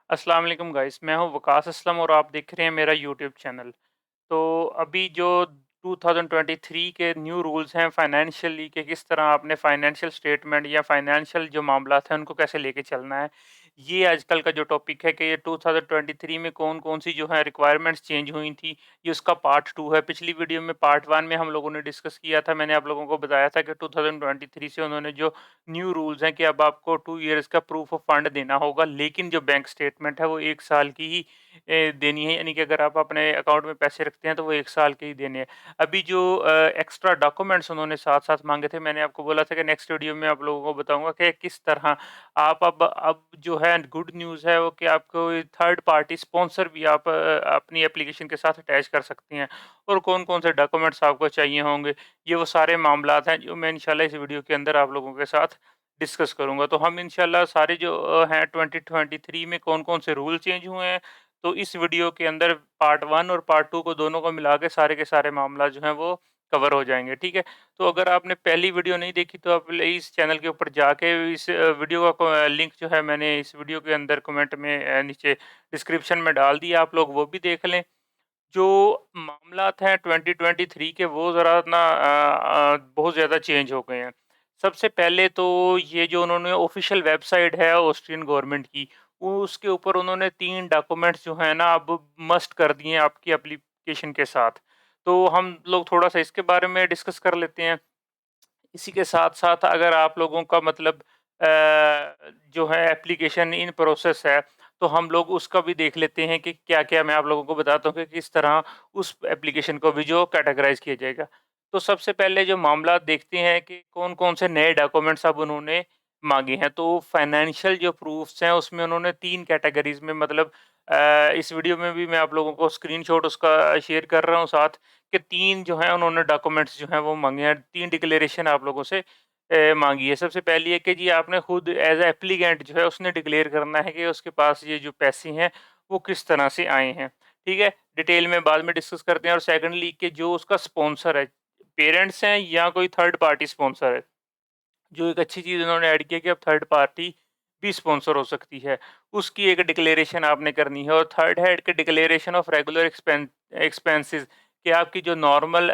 अस्सलाम वालेकुम गाइस, मैं हूँ वकास असलम और आप देख रहे हैं मेरा यूट्यूब चैनल। तो अभी जो 2023 के न्यू रूल्स हैं फाइनेंशियली कि किस तरह आपने फाइनेंशियल स्टेटमेंट या फाइनेंशियल जो मामलात हैं उनको कैसे लेके चलना है। ये आजकल का जो टॉपिक है कि ये 2023 में कौन-कौन सी जो है रिक्वायरमेंट्स चेंज हुई थी, ये उसका पार्ट 2 है। पिछली वीडियो में पार्ट 1 में हम लोगों ने डिस्कस किया था, मैंने आप लोगों को बताया था कि 2023 से उन्होंने जो न्यू रूल्स हैं कि अब आपको 2 इयर्स का प्रूफ ऑफ फंड देना होगा, लेकिन जो बैंक स्टेटमेंट है वो 1 साल की ही देनी है, यानी कि अगर आप अपने अकाउंट में पैसे रखते हैं तो वो 1 साल के ही देने हैं। अभी जो एक्स्ट्रा डॉक्यूमेंट्स उन्होंने साथ-साथ माँगे थे, मैंने आपको बोला था कि नेक्स्ट वीडियो में आप लोगों को बताऊँगा कि किस तरह आप अब जो है गुड न्यूज़ है वो कि आपको थर्ड पार्टी स्पॉन्सर भी आप अपनी एप्लीकेशन के साथ अटैच कर सकते हैं और कौन-कौन से डॉक्यूमेंट्स आपको चाहिए होंगे, ये वो सारे मामलात हैं जो मैं इंशाल्लाह इस वीडियो के अंदर आप लोगों के साथ डिस्कस करूँगा। तो हम इंशाल्लाह सारे जो हैं 2023 में कौन-कौन से रूल चेंज हुए हैं, तो इस वीडियो के अंदर पार्ट 1 और पार्ट 2 को दोनों को मिला के सारे मामला जो हैं वो कवर हो जाएँगे, ठीक है? तो अगर आपने पहली वीडियो नहीं देखी तो आप इस चैनल के ऊपर जाके इस वीडियो का लिंक जो है मैंने इस वीडियो के अंदर कमेंट में नीचे डिस्क्रिप्शन में डाल दिया, आप लोग वो भी देख लें। जो मामलात हैं 2023 के वो ज़रा ना बहुत ज़्यादा चेंज हो गए हैं। सबसे पहले तो ये जो उन्होंने ऑफ़िशियल वेबसाइट है ऑस्ट्रियन गवर्नमेंट की, वो उसके ऊपर उन्होंने 3 डॉक्यूमेंट्स जो हैं ना अब मस्ट कर दिए हैं आपकी एप्लीकेशन के साथ। तो हम लोग थोड़ा-सा इसके बारे में डिस्कस कर लेते हैं। इसी के साथ-साथ अगर आप लोगों का मतलब जो है एप्लीकेशन इन प्रोसेस है, तो हम लोग उसका भी देख लेते हैं कि क्या-क्या मैं आप लोगों को बताता हूँ कि किस तरह उस एप्लीकेशन को भी जो कैटेगराइज़ किया जाएगा। तो सबसे पहले जो मामला देखते हैं कि कौन-कौन से नए डॉक्यूमेंट्स अब उन्होंने माँगे हैं। तो फाइनेंशियल जो प्रूफ्स हैं उसमें उन्होंने 3 कैटेगरीज़ में मतलब इस वीडियो में भी मैं आप लोगों को स्क्रीनशॉट उसका शेयर कर रहा हूँ साथ कि 3 जो हैं उन्होंने डॉक्यूमेंट्स जो हैं वो माँगे हैं, 3 डिक्लेरेशन आप लोगों से माँगी है। सबसे पहली है कि जी आपने खुद एज़ अ एप्लीकेंट जो है उसने डिक्लेयर करना है कि उसके पास ये जो पैसे हैं वो किस तरह से आए हैं, ठीक है? डिटेल में बाद में डिस्कस करते हैं और सेकंडली कि जो उसका स्पॉन्सर है, पेरेंट्स हैं या कोई थर्ड पार्टी स्पॉन्सर है। जो एक अच्छी चीज़ उन्होंने ऐड की है कि अब थर्ड पार्टी भी स्पॉन्सर हो सकती है। उसकी एक डिक्लेरेशन आपने करनी है और थर्ड है कि डिक्लेरेशन ऑफ रेगुलर एक्सपेंसेस कि आपकी जो नॉर्मल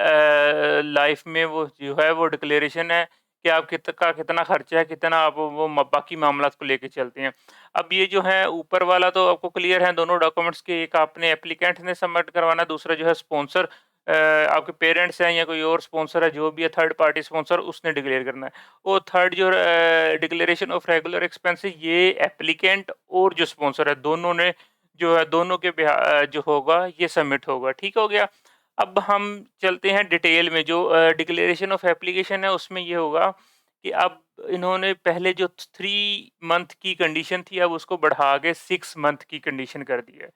लाइफ में वो जो है वो डिक्लेरेशन है कि आप कितना खर्चा है, कितना आप वो बाकी मामलात को लेके चलते हैं। अब ये जो है ऊपर वाला तो आपको क्लियर है दोनों डॉक्यूमेंट्स के, एक आपने एप्लीकेंट ने सबमिट करवाना है, दूसरा जो है स्पॉन्सर आपके पेरेंट्स हैं या कोई और स्पॉन्सर है, जो भी है थर्ड पार्टी स्पॉन्सर उसने डिक्लेयर करना है। और थर्ड जो डिक्लेरेशन ऑफ रेगुलर एक्सपेंसेस ये एप्लीकेंट और जो स्पॉन्सर है दोनों ने जो है दोनों के जो होगा ये सबमिट होगा, ठीक हो गया। अब हम चलते हैं डिटेल में जो डिक्लेरेशन ऑफ एप्लीकेशन है उसमें ये होगा कि अब इन्होंने पहले जो 3 मंथ की कंडीशन थी अब उसको बढ़ा के 6 मंथ की कंडीशन कर दी है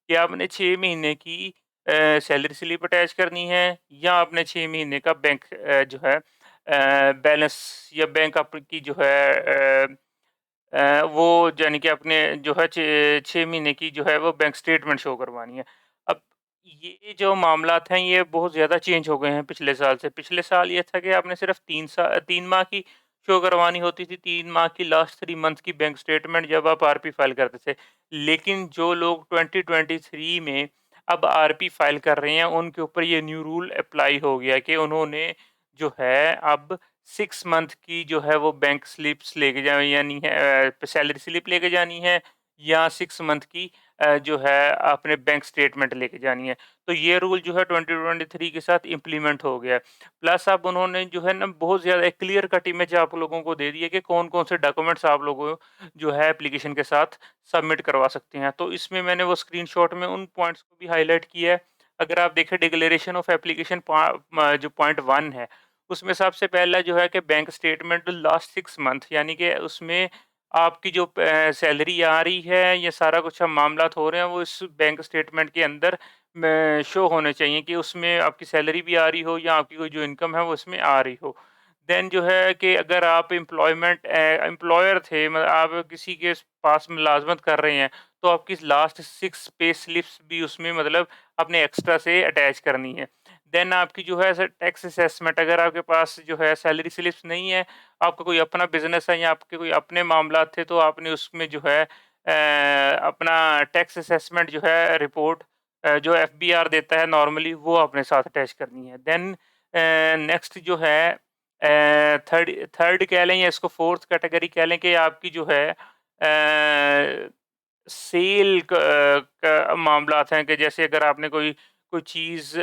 कि आपने 6 महीने की सैलरी स्लिप अटैच करनी है या आपने 6 महीने का बैंक जो है बैलेंस या बैंक आपकी जो है वो यानी कि अपने जो है 6 महीने की जो है वो बैंक स्टेटमेंट शो करवानी है। अब ये जो मामलात हैं ये बहुत ज़्यादा चेंज हो गए हैं पिछले साल से। पिछले साल ये था कि आपने सिर्फ़ 3 माह की शो करवानी होती थी, 3 माह की लास्ट 3 मंथ की बैंक स्टेटमेंट जब आप आरपी फाइल करते थे। लेकिन जो लोग 2023 में अब आरपी फाइल कर रहे हैं उनके ऊपर ये न्यू रूल अप्लाई हो गया कि उन्होंने जो है अब 6 मंथ की जो है वो बैंक स्लिप्स लेके यानी है सैलरी स्लिप लेके जानी है या 6 मंथ की जो है आपने बैंक स्टेटमेंट लेके जानी है। तो ये रूल जो है 2023 के साथ इम्प्लीमेंट हो गया है। प्लस अब उन्होंने जो है ना बहुत ज़्यादा एक क्लियर कट इमेज आप लोगों को दे दी है कि कौन-कौन से डॉक्यूमेंट्स आप लोगों जो है एप्लीकेशन के साथ सबमिट करवा सकते हैं। तो इसमें मैंने वो स्क्रीनशॉट में उन पॉइंट्स को भी हाइलाइट किया है। अगर आप देखें डिक्लेरेशन ऑफ एप्लीकेशन जो पॉइंट 1 है उसमें सबसे पहला जो है कि बैंक स्टेटमेंट लास्ट 6 मंथ यानी कि उसमें आपकी जो सैलरी आ रही है, ये सारा कुछ अब मामलात हो रहे हैं, वो इस बैंक स्टेटमेंट के अंदर में शो होने चाहिए कि उसमें आपकी सैलरी भी आ रही हो या आपकी कोई जो इनकम है, वो इसमें आ रही हो। देन जो है कि अगर आप एम्प्लॉयर थे मतलब आप किसी के पास मुलाज़मत कर रहे हैं, तो आपकी लास्ट 6 पे स्लिप्स भी उसमें मतलब आपने एक्स्ट्रा से अटैच करनी है। देन आपकी जो है टैक्स असेसमेंट अगर आपके पास जो है सैलरी स्लिप्स नहीं है, आपका कोई अपना बिज़नेस है या आपके कोई अपने मामलात थे तो आपने उसमें जो है अपना टैक्स असेसमेंट जो है रिपोर्ट जो एफबीआर देता है नॉर्मली वो अपने साथ अटैच करनी है। देन नेक्स्ट जो है थर्ड थर्ड कह लें या इसको फोर्थ कैटेगरी कह लें कि आपकी जो है सेल का मामलात हैं कि जैसे अगर आपने कोई कोई चीज़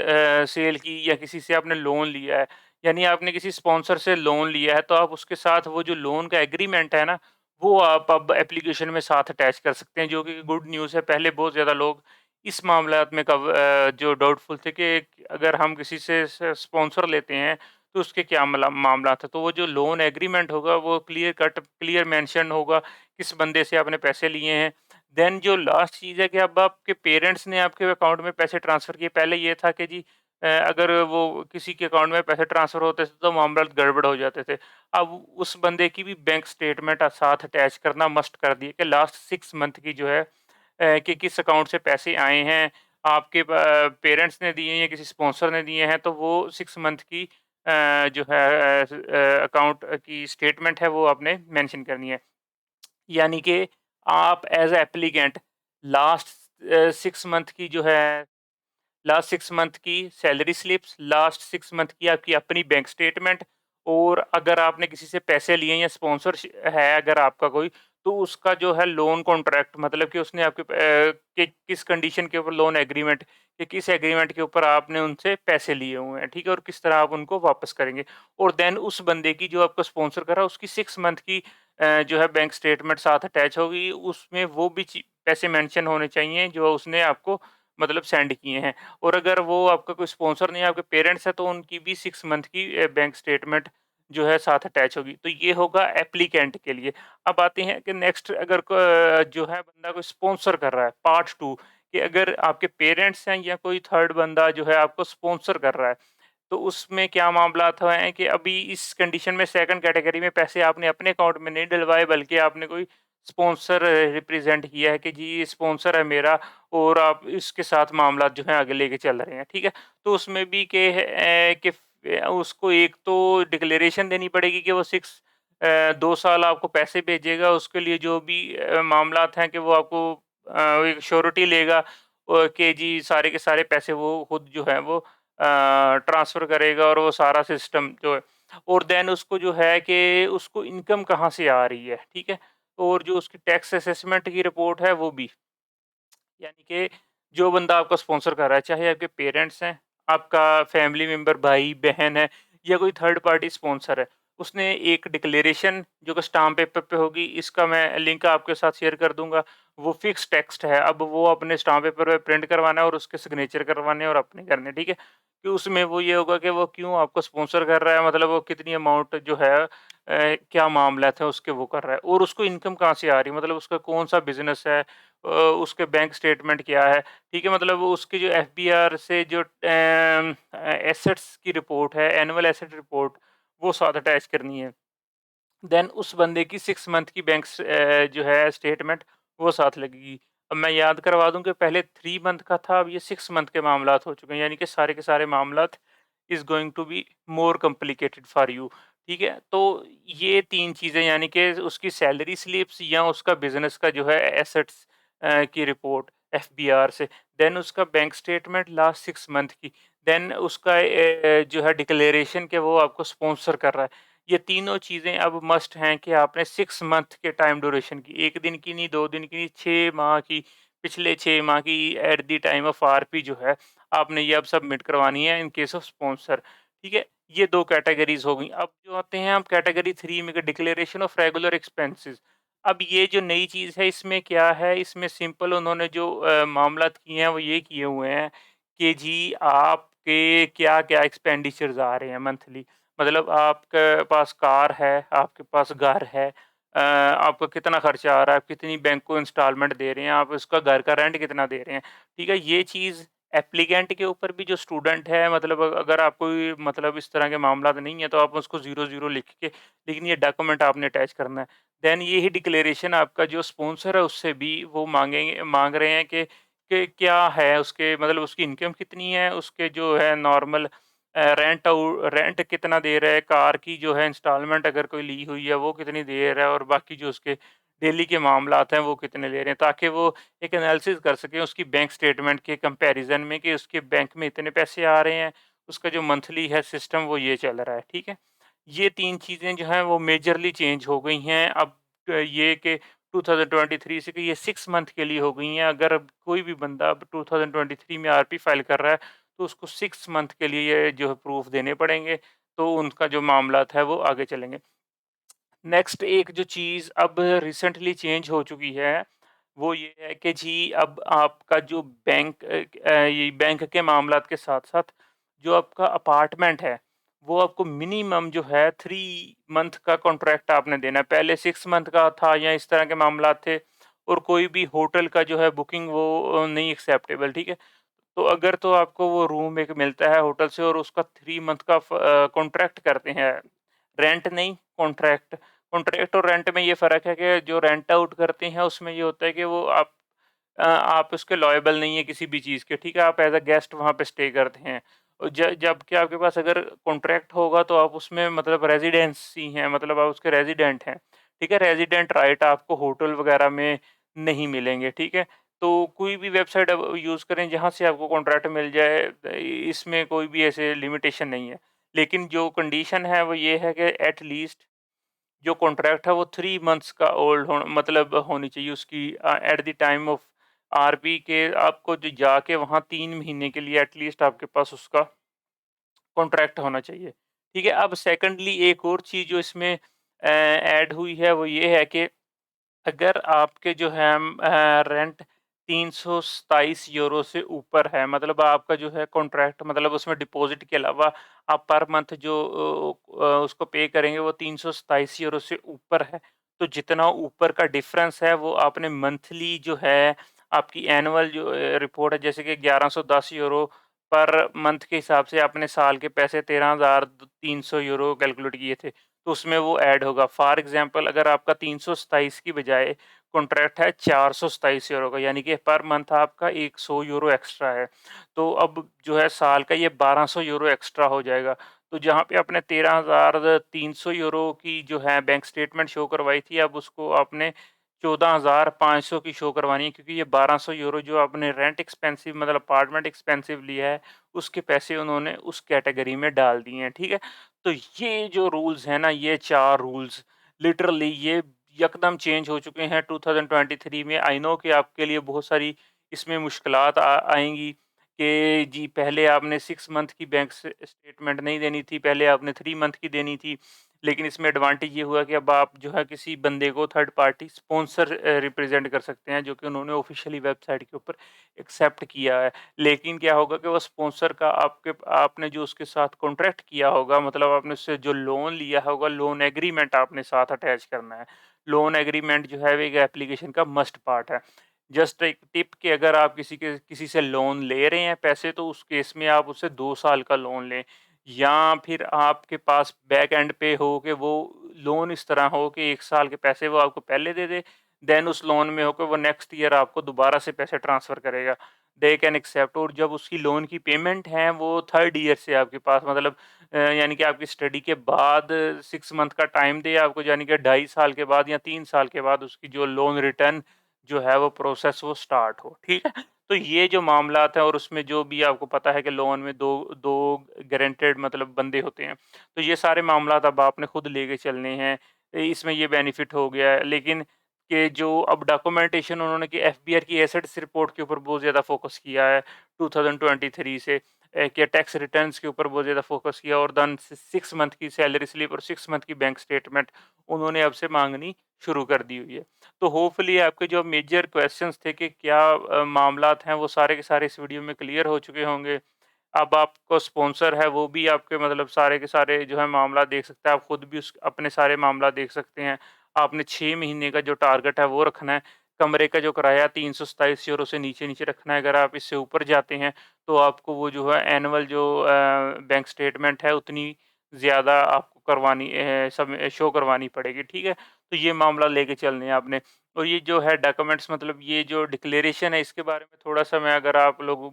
सेल की या किसी से आपने लोन लिया है, यानी आपने किसी स्पॉन्सर से लोन लिया है, तो आप उसके साथ वो जो लोन का एग्रीमेंट है ना, वो आप अब एप्लीकेशन में साथ अटैच कर सकते हैं, जो कि गुड न्यूज़ है। पहले बहुत ज़्यादा लोग इस मामलात में जो डाउटफुल थे कि अगर हम किसी से स्पॉन्सर लेते हैं, तो उसके क्या मामलात हैं। तो वो जो लोन एग्रीमेंट होगा, वो क्लियर कट, क्लियर मेंशन होगा, किस बंदे से आपने पैसे लिए हैं। देन जो लास्ट चीज़ है कि अब आपके पेरेंट्स ने आपके अकाउंट में पैसे ट्रांसफ़र किए। पहले ये था कि जी अगर वो किसी के अकाउंट में पैसे ट्रांसफ़र होते थे तो मामला गड़बड़ हो जाते थे। अब उस बंदे की भी बैंक स्टेटमेंट साथ अटैच करना मस्ट कर दिए कि लास्ट 6 मंथ की जो है कि किस अकाउंट से पैसे आए हैं, आपके पेरेंट्स ने दिए हैं या किसी स्पॉन्सर ने दिए हैं, तो वो 6 मंथ की जो है अकाउंट की स्टेटमेंट है वो आपने मेंशन करनी है। यानी कि आप as a applicant last 6 month की जो है लास्ट 6 मंथ की सैलरी स्लिप्स, लास्ट 6 मंथ की आपकी अपनी बैंक स्टेटमेंट, और अगर आपने किसी से पैसे लिए या स्पॉन्सर है अगर आपका कोई, तो उसका जो है लोन कॉन्ट्रैक्ट, मतलब कि उसने आपके कि किस कंडीशन के ऊपर लोन एग्रीमेंट, कि किस एग्रीमेंट के ऊपर आपने उनसे पैसे लिए हुए हैं, ठीक है? और किस तरह आप उनको वापस करेंगे। और देन उस बंदे की जो आपको स्पॉन्सर कर रहा है उसकी 6 मंथ की जो है बैंक स्टेटमेंट साथ अटैच होगी। उसमें वो भी पैसे मेंशन होने चाहिए जो उसने आपको मतलब सेंड किए हैं। और अगर वो आपका कोई स्पॉन्सर नहीं है, आपके पेरेंट्स हैं, तो उनकी भी 6 मंथ की बैंक स्टेटमेंट जो है साथ अटैच होगी। तो ये होगा एप्लीकेंट के लिए। अब आते हैं कि नेक्स्ट अगर जो है बंदा कोई स्पॉन्सर कर रहा है, पार्ट 2, कि अगर आपके पेरेंट्स हैं या कोई थर्ड बंदा जो है आपको स्पॉन्सर कर रहा है, तो उसमें क्या मामलात हैं कि अभी इस कंडीशन में सेकंड कैटेगरी में पैसे आपने अपने अकाउंट में नहीं डलवाए, बल्कि आपने कोई स्पॉन्सर रिप्रेजेंट किया है कि जी ये स्पॉन्सर है मेरा और आप इसके साथ मामलात जो हैं आगे लेके चल रहे हैं, ठीक है? तो उसमें भी उसको एक तो डिक्लेरेशन देनी पड़ेगी कि वो 2 साल आपको पैसे भेजेगा, उसके लिए जो भी मामलात हैं कि वो आपको एक श्योरिटी लेगा कि जी सारे के सारे पैसे वो खुद जो है वो ट्रांसफ़र करेगा और वो सारा सिस्टम जो है, और देन उसको जो है कि उसको इनकम कहाँ से आ रही है, ठीक है? और जो उसकी टैक्स असेसमेंट की रिपोर्ट है वो भी। यानी कि जो बंदा आपका स्पॉन्सर कर रहा है, चाहे आपके पेरेंट्स हैं, आपका फैमिली मेंबर भाई-बहन है या कोई थर्ड पार्टी स्पॉन्सर है, उसने एक डिक्लेरेशन जो कि स्टाम्प पेपर पे होगी, इसका मैं लिंक आपके साथ शेयर कर दूँगा। वो फिक्स टेक्स्ट है, अब वो अपने स्टाम्प पेपर पे प्रिंट करवाना है और उसके सिग्नेचर करवाने हैं और अपने करने हैं, ठीक है? कि उसमें वो ये होगा कि वो क्यों आपको स्पॉन्सर कर रहा है, मतलब वो कितनी अमाउंट जो है क्या मामला था उसके वो कर रहा है और उसको इनकम कहाँ से आ रही है, मतलब उसका कौन-सा बिज़नेस है, उसके बैंक स्टेटमेंट क्या है, ठीक है? मतलब वो उसकी जो एफबीआर से जो एसेट्स की रिपोर्ट है, एनुअल एसेट रिपोर्ट, वो साथ अटैच करनी है। देन उस बंदे की 6 मंथ की जो है स्टेटमेंट वो साथ लगेगी। अब मैं याद करवा दूँ कि पहले 3 मंथ का था, अब ये 6 मंथ के मामलात हो चुके हैं, यानी कि सारे के सारे मामलात is going to be more complicated for you, ठीक है? तो ये 3 चीज़ें, यानी कि उसकी सैलरी स्लिप्स या उसका बिज़नेस का जो है एसेट्स की रिपोर्ट एफबीआर से, देन उसका बैंक स्टेटमेंट लास्ट 6 मंथ की, देन उसका जो है डिक्लेरेशन कि वो आपको स्पॉन्सर कर रहा है। ये तीनों चीज़ें अब मस्ट हैं कि आपने 6 मंथ के टाइम ड्यूरेशन की, 1 दिन की नहीं, 2 दिन की नहीं, 6 माह की, पिछले 6 माह की at the time of RP जो है, आपने ये अब सबमिट करवानी है इन केस ऑफ स्पॉन्सर, ठीक है? ये 2 कैटेगरीज़ हो गई। अब जो आते हैं हम कैटेगरी 3 में, डिक्लेरेशन ऑफ रेगुलर एक्सपेंसेस। अब ये जो नई चीज़ है इसमें क्या है, इसमें सिंपल उन्होंने जो मामलात किए हैं वो ये किए हुए हैं कि जी आपके क्या-क्या एक्सपेंडिचर्स आ रहे हैं मंथली। मतलब आपके पास कार है, आपके पास घर है, आपका कितना खर्चा आ रहा है, आप कितनी बैंक को इंस्टॉलमेंट दे रहे हैं, आप उसका घर का रेंट कितना दे रहे हैं, ठीक है? ये चीज़ एप्लीकेंट के ऊपर भी जो स्टूडेंट है, मतलब अगर आपको मतलब इस तरह के मामलात नहीं है तो आप उसको 0-0 लिख के, लेकिन ये डॉक्यूमेंट आपने अटैच करना है। देन ये ही डिक्लेरेशन आपका जो स्पॉन्सर है उससे भी वो माँग रहे हैं कि क्या है उसके, मतलब उसकी इनकम कितनी है, उसके जो है नॉर्मल रेंट कितना दे रहा है, कार की जो है इंस्टॉलमेंट अगर कोई ली हुई है वो कितनी दे रहा है, और बाकी जो उसके डेली के मामलात हैं वो कितने ले रहे हैं, ताकि वो एक एनालिसिस कर सकें उसकी बैंक स्टेटमेंट के कंपैरिज़न में कि उसके बैंक में इतने पैसे आ रहे हैं, उसका जो मंथली है सिस्टम वो ये चल रहा है, ठीक है? ये 3 चीज़ें जो हैं वो मेजरली चेंज हो गई हैं। अब ये कि 2023 से कि ये 6 मंथ के लिए हो गई हैं। अगर अब कोई भी बंदा अब 2023 में आरपी फाइल कर रहा है, तो उसको 6 मंथ के लिए ये जो है प्रूफ देने पड़ेंगे, तो उनका जो मामलात है वो आगे चलेंगे। नेक्स्ट एक जो चीज़ अब रिसेंटली चेंज हो चुकी है, वो ये है कि जी अब आपका जो ये बैंक के मामलात के साथ-साथ जो आपका अपार्टमेंट है, वो आपको मिनिमम जो है 3 मंथ का कॉन्ट्रैक्ट आपने देना है। पहले 6 मंथ का था या इस तरह के मामलात थे और कोई भी होटल का जो है बुकिंग वो नहीं एक्सेप्टेबल, ठीक है? तो अगर तो आपको वो रूम एक मिलता है होटल से और उसका 3 मंथ का कॉन्ट्रैक्ट करते हैं, रेंट नहीं कॉन्ट्रैक्ट। कॉन्ट्रैक्ट और रेंट में ये फ़र्क है कि जो रेंट आउट करते हैं उसमें ये होता है कि वो आप उसके लायबल नहीं है किसी भी चीज़ के, ठीक है? आप एज़ अ गेस्ट वहाँ पे स्टे करते हैं। और जबकि आपके पास अगर कॉन्ट्रैक्ट होगा तो आप उसमें मतलब रेज़िडेंसी हैं, मतलब आप उसके रेज़िडेंट हैं, ठीक है? रेज़िडेंट राइट आपको होटल वगैरह में नहीं मिलेंगे, ठीक है? तो कोई भी वेबसाइट आप यूज़ करें जहाँ से आपको कॉन्ट्रैक्ट मिल जाए, इसमें कोई भी ऐसे लिमिटेशन नहीं है। लेकिन जो कंडीशन है वो ये है कि एट लीस्ट जो कॉन्ट्रैक्ट है वो 3 मंथ्स का ओल्ड हो मतलब होनी चाहिए उसकी at the time of RP के आपको जो जाके वहाँ 3 महीने के लिए एट लीस्ट आपके पास उसका कॉन्ट्रैक्ट होना चाहिए। ठीक है? अब सेकंडली एक और चीज़ जो इसमें ऐड हुई है वो ये है कि अगर आपके जो है रेंट 327 यूरो से ऊपर है, मतलब आपका जो है कॉन्ट्रैक्ट मतलब उसमें डिपॉज़िट के अलावा आप पर मंथ जो उसको पे करेंगे वो 327 यूरो से ऊपर है, तो जितना ऊपर का डिफ़रेंस है वो आपने मंथली जो है आपकी एनुअल जो रिपोर्ट है जैसे कि 1110 यूरो पर मंथ के हिसाब से आपने साल के पैसे 13,300 यूरो कैलकुलेट किए थे। तो उसमें वो ऐड होगा। फॉर एग्ज़ाम्पल अगर आपका 327 की बजाय कॉन्ट्रैक्ट है 427 यूरो का, यानी कि पर मंथ आपका 100 यूरो एक्स्ट्रा है। तो अब जो है साल का ये 1200 यूरो एक्स्ट्रा हो जाएगा। तो जहाँ पे आपने 13,300 यूरो की जो है बैंक स्टेटमेंट शो करवाई थी, अब उसको आपने 14,500 की शो करवानी है, क्योंकि ये 1200 यूरो जो आपने रेंट एक्सपेंसिव मतलब अपार्टमेंट एक्सपेंसिव लिया है, उसके पैसे उन्होंने उस कैटेगरी में डाल दिए हैं, ठीक है? तो ये जो रूल्स हैं ना, ये 4 रूल्स लिटरली ये यकदम चेंज हो चुके हैं 2023 में। आई नो कि आपके लिए बहुत सारी इसमें मुश्किलात आएँगी कि जी पहले आपने 6 मंथ की बैंक से स्टेटमेंट नहीं देनी थी, पहले आपने 3 मंथ की देनी थी। लेकिन इसमें एडवांटेज ये हुआ कि अब आप जो है किसी बंदे को थर्ड पार्टी स्पॉन्सर रिप्रेज़ेंट कर सकते हैं, जो कि उन्होंने ऑफ़िशियली वेबसाइट के ऊपर एक्सेप्ट किया है। लेकिन क्या होगा कि वो स्पॉन्सर का आपने जो उसके साथ कॉन्ट्रैक्ट किया होगा, मतलब आपने उससे जो लोन लिया होगा, लोन एग्रीमेंट आपने साथ अटैच करना है। लोन एग्रीमेंट जो है वो एक एप्लीकेशन का मस्ट पार्ट है। जस्ट एक टिप कि अगर आप किसी से लोन ले रहे हैं पैसे, तो उस केस में आप उससे 2 साल का लोन लें, या फिर आपके पास बैक एंड पे हो कि वो लोन इस तरह हो कि 1 साल के पैसे वो आपको पहले दे दे, देन उस लोन में हो के वो नेक्स्ट ईयर आपको दोबारा से पैसे ट्रांसफ़र करेगा। They can accept. और जब उसकी लोन की पेमेंट है वो 3rd ईयर से आपके पास, मतलब यानी कि आपकी स्टडी के बाद 6 मंथ का टाइम दे आपको, यानी कि 2.5 साल के बाद या 3 साल के बाद उसकी जो लोन रिटर्न जो है वो प्रोसेस वो स्टार्ट हो, ठीक है? तो ये जो मामलात हैं और उसमें जो भी आपको पता है कि लोन में 2 गारंटेड मतलब बंदे होते हैं। तो ये सारे मामलात अब आपने खुद लेके चलने हैं। इसमें ये बेनिफिट हो गया है। लेकिन कि जो अब डॉक्यूमेंटेशन उन्होंने कि एफबीआर की एसेट्स रिपोर्ट के ऊपर बहुत ज़्यादा फ़ोकस किया है 2023 से, कि टैक्स रिटर्न्स के ऊपर बहुत ज़्यादा फ़ोकस किया, और देन 6 मंथ की सैलरी स्लिप और 6 मंथ की बैंक स्टेटमेंट उन्होंने अब से माँगनी शुरू कर दी हुई है। तो होपफुली आपके जो मेजर क्वेश्चंस थे कि क्या मामलात हैं, वो सारे के सारे इस वीडियो में क्लियर हो चुके होंगे। अब आपको स्पॉन्सर है वो भी आपके मतलब सारे के सारे जो है मामला देख सकता है। आप खुद भी उस अपने सारे मामला देख सकते हैं। आपने 6 महीने का जो टारगेट है वो रखना है। कमरे का जो किराया 327 यूरो से नीचे-नीचे रखना है। अगर आप इससे ऊपर जाते हैं तो आपको वो जो है एनुअल जो बैंक स्टेटमेंट है उतनी ज़्यादा आपको करवानी सब शो करवानी पड़ेगी, ठीक है? तो ये मामला लेके चलने हैं आपने। और ये जो है डॉक्यूमेंट्स मतलब ये जो डिक्लेरेशन है इसके बारे में थोड़ा-सा मैं, अगर आप लोग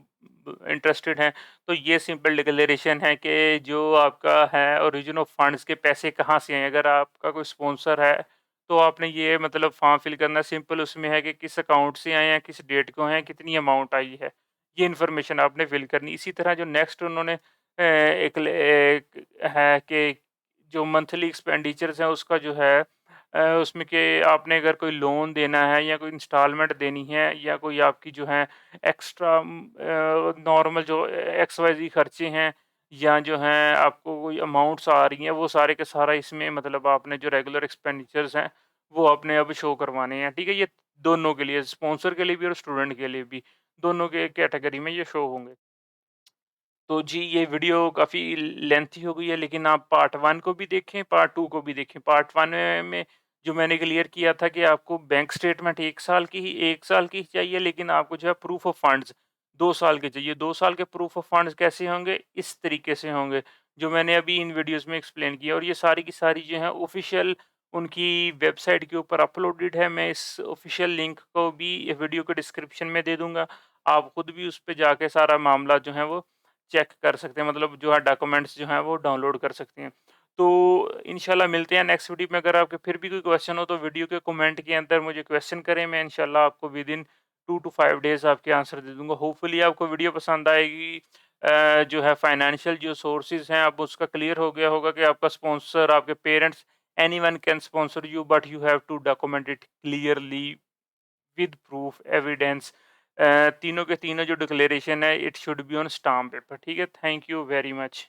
इंटरेस्टेड हैं, तो ये सिंपल डिक्लेरेशन है कि जो आपका है ओरिजिन ऑफ फंड्स के पैसे कहाँ से आए। अगर आपका कोई स्पॉन्सर है तो आपने ये मतलब फॉर्म फिल करना है, सिंपल उसमें है कि किस अकाउंट से आए हैं, किस डेट को हैं, कितनी अमाउंट आई है। ये इन्फॉर्मेशन आपने फिल करनी। इसी तरह जो नेक्स्ट उन्होंने एक है कि जो मंथली एक्सपेंडिचर्स हैं उसका जो है उसमें कि आपने अगर कोई लोन देना है या कोई इंस्टॉलमेंट देनी है या कोई आपकी जो है एक्स्ट्रा नॉर्मल जो एक्स वाई ज़ेड खर्चे हैं या जो हैं आपको कोई अमाउंट्स आ रही हैं, वो सारे के सारा इसमें मतलब आपने जो रेगुलर एक्सपेंडिचर्स हैं, वो आपने अब शो करवाने हैं, ठीक है? ये दोनों के लिए, स्पॉन्सर के लिए भी और स्टूडेंट के लिए भी, दोनों के कैटेगरी में ये शो होंगे। तो जी, ये वीडियो काफ़ी लेंथी हो गई है, लेकिन आप पार्ट 1 को भी देखें, पार्ट 2 को भी देखें। पार्ट 1 में जो मैंने क्लियर किया था कि आपको बैंक स्टेटमेंट 1 साल की ही चाहिए, लेकिन आपको जो है प्रूफ ऑफ फंड्स 2 साल के चाहिए। 2 साल के प्रूफ ऑफ फंड्स कैसे होंगे? इस तरीके से होंगे, जो मैंने अभी इन वीडियोज़ में एक्सप्लेन किया और ये सारी की सारी जो है ऑफ़िशियल उनकी वेबसाइट के ऊपर अपलोडेड है। मैं इस ऑफ़िशियल लिंक को भी वीडियो के डिस्क्रिप्शन में दे दूँगा। आप खुद भी उस पे जाके सारा मामला जो है वो चेक कर सकते हैं, मतलब जो है डॉक्यूमेंट्स जो हैं वो डाउनलोड कर सकते हैं। तो इंशाल्लाह मिलते हैं नेक्स्ट वीडियो में। अगर आपके फिर भी कोई क्वेश्चन हो तो वीडियो के कमेंट के अंदर मुझे क्वेश्चन करें, मैं इंशाल्लाह आपको विदिन 2 टू 5 डेज़ आपके आंसर दे दूँगा। होपफुली आपको वीडियो पसंद आएगी। जो है फाइनेंशियल जो सोर्सेज़ हैं अब उसका क्लियर हो गया होगा कि आपका स्पॉन्सर, आपके parents, anyone can sponsor you but you have to document it clearly with proof evidence. तीनों के तीनों जो डिक्लेरेशन है it should be on stamp paper, ठीक है? Thank you very much.